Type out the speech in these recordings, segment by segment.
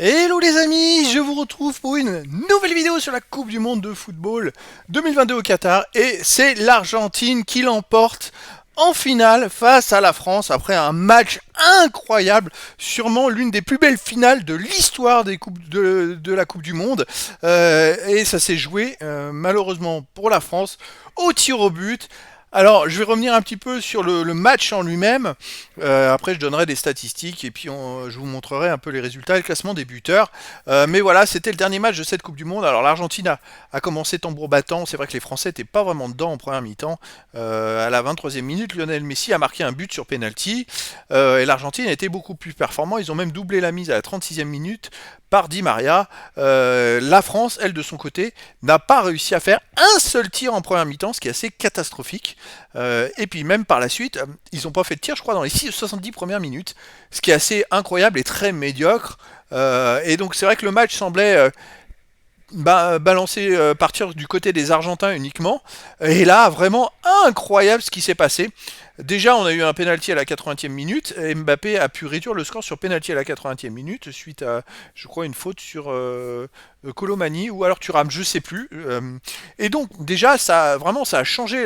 Hello les amis, je vous retrouve pour une nouvelle vidéo sur la Coupe du Monde de football 2022 au Qatar et c'est l'Argentine qui l'emporte en finale face à la France après un match incroyable, sûrement l'une des plus belles finales de l'histoire des coupes de la Coupe du Monde. Et ça s'est joué malheureusement pour la France au tir au but. Alors, je vais revenir un petit peu sur le match en lui-même. Après, je donnerai des statistiques et puis je vous montrerai un peu les résultats et le classement des buteurs. Mais voilà, c'était le dernier match de cette Coupe du Monde. Alors, l'Argentine a commencé tambour battant. C'est vrai que les Français n'étaient pas vraiment dedans en première mi-temps. À la 23e minute, Lionel Messi a marqué un but sur penalty. Et l'Argentine a été beaucoup plus performant. Ils ont même doublé la mise à la 36e minute par Di Maria. La France, elle, de son côté, n'a pas réussi à faire un seul tir en première mi-temps, ce qui est assez catastrophique. Et puis même par la suite, ils n'ont pas fait de tir, je crois, dans les 70 premières minutes, ce qui est assez incroyable et très médiocre. Et donc c'est vrai que le match semblait balancer, partir du côté des Argentins uniquement. Et là, vraiment incroyable ce qui s'est passé. Déjà, on a eu un penalty à la 80e minute. Et Mbappé a pu réduire le score sur penalty à la 80e minute suite à, je crois, une faute sur Colomani ou alors Thuram, je sais plus. Et donc déjà, ça a changé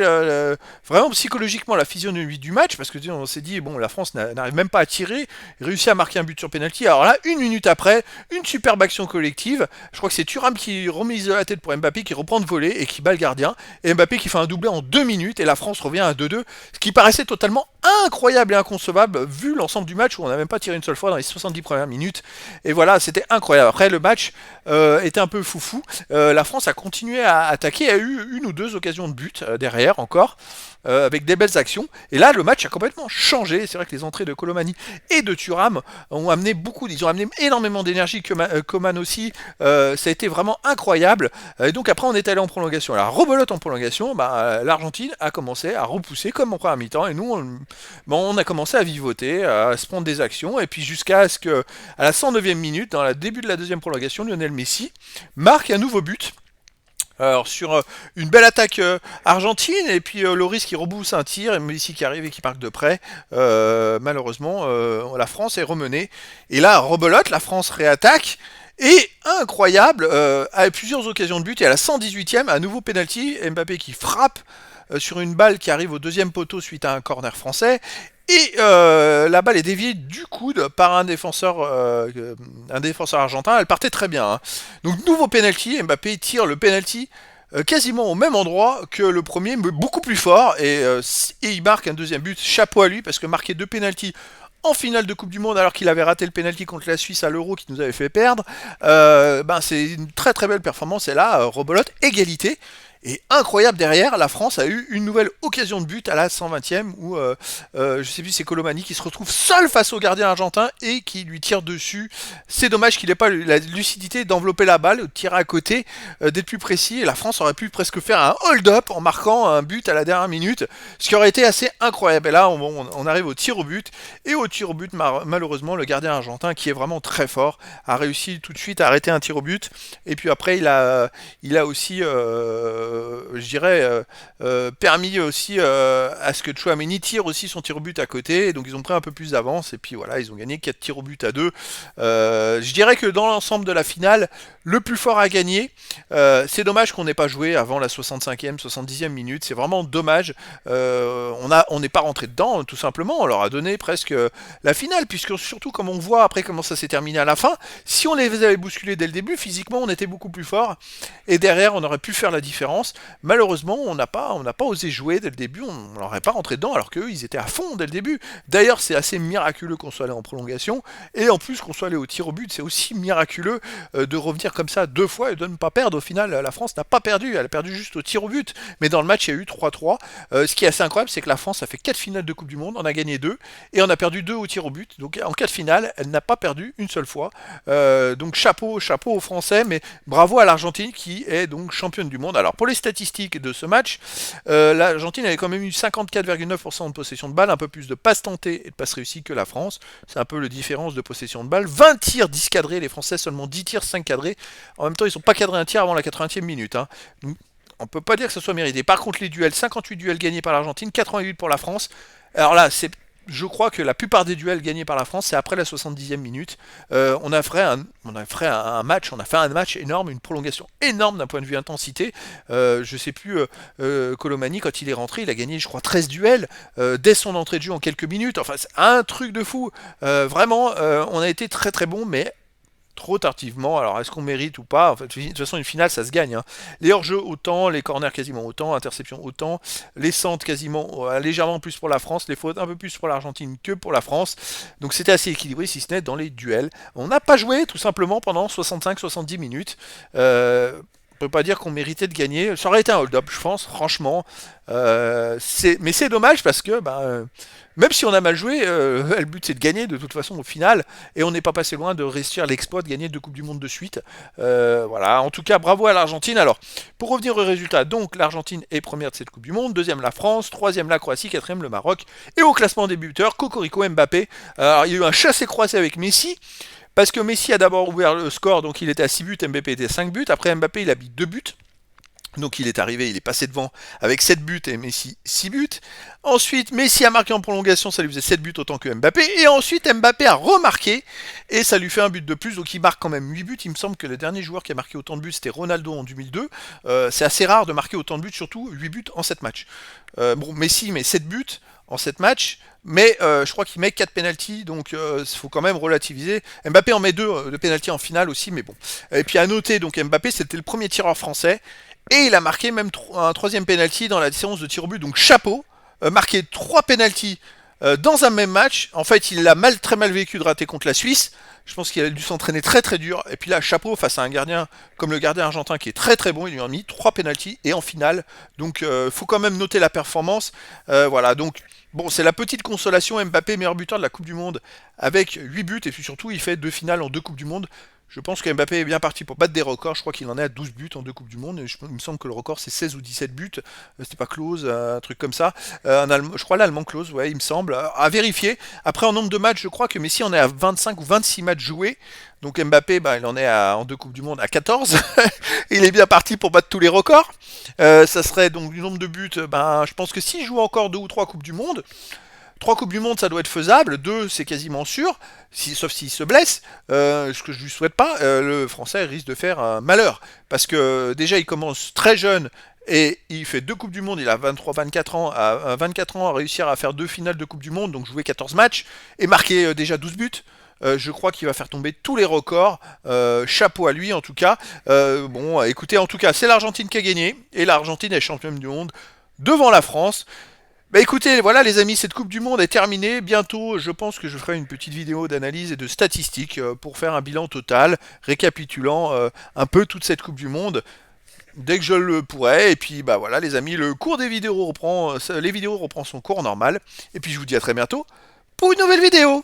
vraiment psychologiquement la physionomie du match parce que on s'est dit bon, la France n'arrive même pas à tirer, réussit à marquer un but sur penalty. Alors là, une minute après, une superbe action collective. Je crois que c'est Thuram qui remise la tête pour Mbappé, qui reprend de voler et qui bat le gardien. Et Mbappé qui fait un doublé en 2 minutes et la France revient à 2-2, ce qui paraissait totalement incroyable et inconcevable vu l'ensemble du match où on n'a même pas tiré une seule fois dans les 70 premières minutes. Et voilà, c'était incroyable. Après, le match était un peu foufou. La France a continué à attaquer, a eu une ou deux occasions de but derrière encore. Avec des belles actions. Et là, le match a complètement changé. C'est vrai que les entrées de Colomani et de Thuram ont amené beaucoup. Ils ont amené énormément d'énergie. Coman aussi. Ça a été vraiment incroyable. Et donc après, on est allé en prolongation. Alors, rebelote en prolongation. L'Argentine a commencé à repousser comme en première mi-temps. Et nous, on a commencé à vivoter, à se prendre des actions. Et puis jusqu'à ce que, à la 109e minute, dans le début de la deuxième prolongation, Lionel Messi marque un nouveau but. Alors sur une belle attaque argentine et puis Loris qui rebousse un tir et Messi qui arrive et qui marque de près. Malheureusement, la France est remenée. Et là, rebelote, la France réattaque. Et incroyable, à plusieurs occasions de but et à la 118e, un nouveau penalty, Mbappé qui frappe sur une balle qui arrive au deuxième poteau suite à un corner français. Et la balle est déviée du coude par un défenseur argentin. Elle partait très bien. Hein. Donc nouveau penalty. Mbappé tire le penalty quasiment au même endroit que le premier, mais beaucoup plus fort. Et il marque un deuxième but. Chapeau à lui parce que marquer deux penalties en finale de Coupe du Monde alors qu'il avait raté le penalty contre la Suisse à l'Euro qui nous avait fait perdre, c'est une très très belle performance. Et là, rebelote, égalité. Et incroyable derrière, la France a eu une nouvelle occasion de but à la 120e où je sais plus c'est Colomani qui se retrouve seul face au gardien argentin et qui lui tire dessus. C'est dommage qu'il n'ait pas la lucidité d'envelopper la balle, de tirer à côté, d'être plus précis. Et la France aurait pu presque faire un hold-up en marquant un but à la dernière minute, ce qui aurait été assez incroyable. Et là, on arrive au tir au but et au tir au but, malheureusement, le gardien argentin qui est vraiment très fort a réussi tout de suite à arrêter un tir au but. Et puis après, il a aussi je dirais, permis aussi à ce que Chouameni tire aussi son tir au but à côté. Donc ils ont pris un peu plus d'avance et puis voilà, ils ont gagné 4 tirs au but à 2. Je dirais que dans l'ensemble de la finale, le plus fort a gagné. C'est dommage qu'on n'ait pas joué avant la 65e, 70e minute. C'est vraiment dommage. On n'est pas rentré dedans, tout simplement. On leur a donné presque la finale, puisque surtout comme on voit après comment ça s'est terminé à la fin, si on les avait bousculés dès le début, physiquement on était beaucoup plus fort. Et derrière, on aurait pu faire la différence. Malheureusement, on n'a pas osé jouer dès le début, on n'aurait pas rentré dedans, alors qu'eux, ils étaient à fond dès le début. D'ailleurs, c'est assez miraculeux qu'on soit allé en prolongation, et en plus qu'on soit allé au tir au but, c'est aussi miraculeux de revenir comme ça deux fois et de ne pas perdre. Au final, la France n'a pas perdu, elle a perdu juste au tir au but, mais dans le match, il y a eu 3-3. Ce qui est assez incroyable, c'est que la France a fait 4 finales de Coupe du Monde, on a gagné 2, et on a perdu 2 au tir au but. Donc en 4 finales, elle n'a pas perdu une seule fois. Donc chapeau aux Français, mais bravo à l'Argentine qui est donc championne du monde. Alors pour les statistiques de ce match, l'Argentine avait quand même eu 54,9% de possession de balle, un peu plus de passes tentées et de passes réussies que la France. C'est un peu la différence de possession de balle. 20 tirs, 10 cadrés, les Français seulement 10 tirs, 5 cadrés. En même temps, ils sont pas cadrés un tir avant la 80e minute. Hein. Donc, on peut pas dire que ce soit mérité. Par contre, les duels, 58 duels gagnés par l'Argentine, 88 pour la France. Alors là, c'est je crois que la plupart des duels gagnés par la France, c'est après la 70e minute. On a fait un match énorme, une prolongation énorme d'un point de vue intensité. Je sais plus, Colomani, quand il est rentré, il a gagné, je crois, 13 duels dès son entrée de jeu en quelques minutes. Enfin, c'est un truc de fou. Vraiment, on a été très très bon, mais trop tardivement. Alors, est-ce qu'on mérite ou pas? En fait, de toute façon, une finale, ça se gagne, hein. Les hors-jeux autant, les corners quasiment autant, interceptions autant, les centres quasiment légèrement plus pour la France, les fautes un peu plus pour l'Argentine que pour la France. Donc c'était assez équilibré, si ce n'est dans les duels. On n'a pas joué tout simplement pendant 65-70 minutes. On peut pas dire qu'on méritait de gagner. Ça aurait été un hold-up, je pense, franchement. Mais c'est dommage parce que même si on a mal joué, le but c'est de gagner de toute façon au final. Et on n'est pas passé loin de réussir l'exploit de gagner deux Coupes du Monde de suite. Voilà, en tout cas, bravo à l'Argentine. Alors, pour revenir au résultat, donc l'Argentine est première de cette Coupe du Monde, deuxième la France, troisième la Croatie, quatrième le Maroc. Et au classement des buteurs, Cocorico Mbappé. Alors, il y a eu un chassé-croisé avec Messi. Parce que Messi a d'abord ouvert le score, donc il était à 6 buts, Mbappé était à 5 buts. Après Mbappé, il a mis 2 buts. Donc il est arrivé, il est passé devant avec 7 buts et Messi 6 buts. Ensuite, Messi a marqué en prolongation, ça lui faisait 7 buts autant que Mbappé. Et ensuite, Mbappé a remarqué et ça lui fait un but de plus, donc il marque quand même 8 buts. Il me semble que le dernier joueur qui a marqué autant de buts, c'était Ronaldo en 2002. C'est assez rare de marquer autant de buts, surtout 8 buts en 7 matchs. Bon, Messi met 7 buts en 7 matchs, mais je crois qu'il met 4 pénaltys, donc il faut quand même relativiser. Mbappé en met 2 de pénalty en finale aussi, mais bon. Et puis à noter, donc Mbappé, c'était le premier tireur français. Et il a marqué même un troisième penalty dans la séance de tir au but. Donc chapeau, marqué trois penalties dans un même match. En fait, il l'a très mal vécu de rater contre la Suisse. Je pense qu'il a dû s'entraîner très très dur. Et puis là, chapeau face à un gardien comme le gardien argentin qui est très très bon. Il lui a mis trois penalties et en finale. Donc faut quand même noter la performance. Voilà, donc bon, c'est la petite consolation. Mbappé, meilleur buteur de la Coupe du Monde avec 8 buts. Et puis surtout, il fait 2 finales en 2 Coupes du Monde. Je pense que Mbappé est bien parti pour battre des records. Je crois qu'il en est à 12 buts en 2 Coupes du Monde. Il me semble que le record c'est 16 ou 17 buts. C'était pas Klose, un truc comme ça. Je crois l'allemand Klose, ouais, il me semble. À vérifier. Après, en nombre de matchs, je crois que Messi en est à 25 ou 26 matchs joués. Donc Mbappé, bah, il en est en 2 Coupes du Monde à 14. Il est bien parti pour battre tous les records. Ça serait donc du nombre de buts. Ben, je pense que s'il joue encore 2 ou 3 Coupes du Monde, 3 Coupes du Monde, ça doit être faisable. 2, c'est quasiment sûr. Sauf s'il se blesse, ce que je lui souhaite pas, le Français risque de faire un malheur. Parce que déjà, il commence très jeune et il fait 2 Coupes du Monde. Il a 23-24 ans. À 24 ans, à réussir à faire 2 finales de Coupe du Monde, donc jouer 14 matchs et marquer déjà 12 buts. Je crois qu'il va faire tomber tous les records. Chapeau à lui en tout cas. Bon, écoutez, en tout cas, c'est l'Argentine qui a gagné. Et l'Argentine est championne du monde devant la France. Bah écoutez, voilà les amis, cette Coupe du Monde est terminée. Bientôt, je pense que je ferai une petite vidéo d'analyse et de statistiques pour faire un bilan total, récapitulant un peu toute cette Coupe du Monde, dès que je le pourrai. Et puis bah voilà les amis, le cours des vidéos reprend, les vidéos reprend son cours normal. Et puis je vous dis à très bientôt pour une nouvelle vidéo.